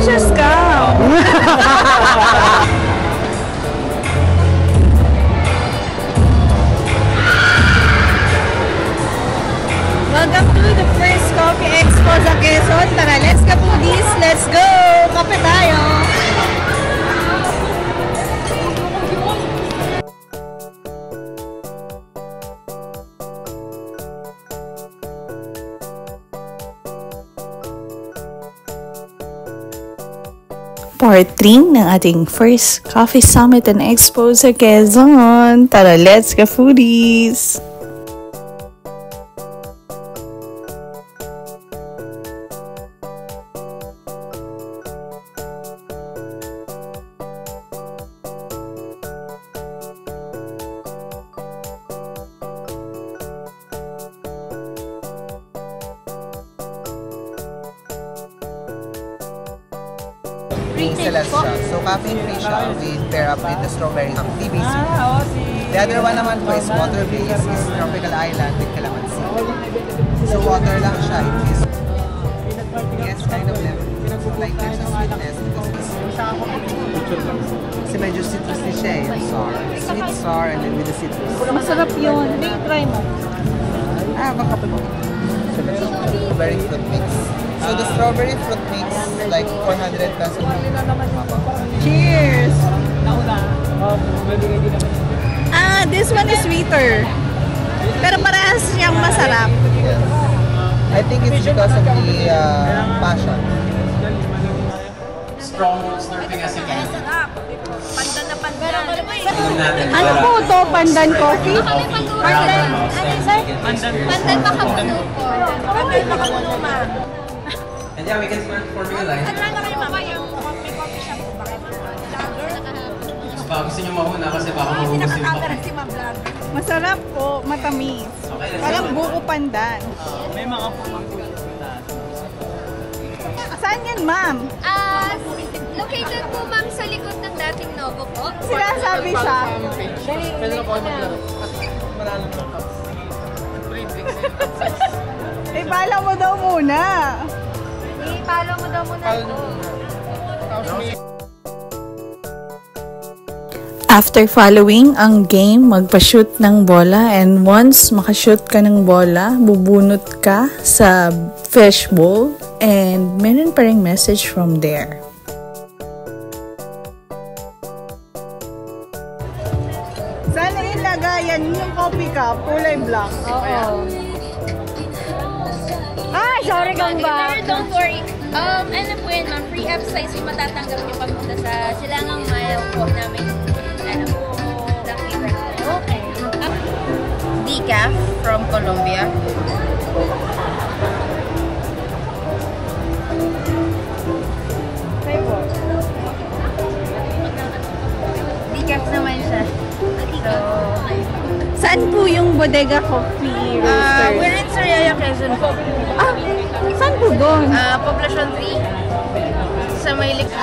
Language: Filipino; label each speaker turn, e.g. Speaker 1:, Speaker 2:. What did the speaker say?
Speaker 1: Just come. Welcome to the first Coffee Expo sa Quezon. Tara, let's go foodies. Let's go! Kape tayo! Part 3 ng ating first Coffee Summit and Expo sa Quezon. Tara, let's go foodies!
Speaker 2: Celestia. So, caffeine-free siya. We pair up with the strawberry tea base. The other one naman po is water-based, is Tropical Island with calamansi. So, water lang siya. It is, yes, kind of lemon. Like, there's a sweetness because kasi medyo citrusy siya eh. Yung sour. Sweet, sour, and then with the citrus.
Speaker 1: Masarap yun. May try mo.
Speaker 2: Baka po. Strawberry fruit mix. So the strawberry fruit mix like 400 pesos.
Speaker 1: Cheers! This one is sweeter. Pero parehas siyang masarap.
Speaker 2: Yes. I think it's because of the passion.
Speaker 3: Strong slurping as you can.
Speaker 4: Pandan na pandan.
Speaker 1: Ano po ito? Pandan coffee?
Speaker 4: Pandan. Ano sir? Pandan makapuno po. Pandan makapuno ma.
Speaker 3: And yeah, we can start forming a line.
Speaker 4: Ano na kayo mama yung coffee shop po? Bakit po?
Speaker 3: Baka gusto nyo mauna kasi baka mahugas yung coffee.
Speaker 1: Masarap po, matamis. Parang buko pandan.
Speaker 5: May mga pumangkulan.
Speaker 1: Saan yan, ma'am?
Speaker 4: Located po ma'am sa likod ng dating Novo po.
Speaker 1: Sinasabi siya.
Speaker 5: Pwede na po kayo maglaro. Marami ng cups.
Speaker 1: Ipala mo daw muna.
Speaker 4: I-follow mo daw muna ito.
Speaker 1: After following ang game, magpa-shoot ng bola, and once makashoot ka ng bola, bubunot ka sa fish bowl and meron pa ring message from there. Sana ilagayan yung coffee cup, kulay black.
Speaker 4: Oo. Ay, sorry kang ba? Don't worry. Ano po yun ma'am, free exercise yung matatanggap niyo pagpunta sa Silangang Mile po namin. Okay. Decaf from Colombia. Decaf naman siya. So,
Speaker 1: Saan po yung Bodega Coffee Roasters?
Speaker 4: we're in Sariaya, Quezon po.
Speaker 1: Saan po doon?
Speaker 4: Poblacion 3 sa may likod.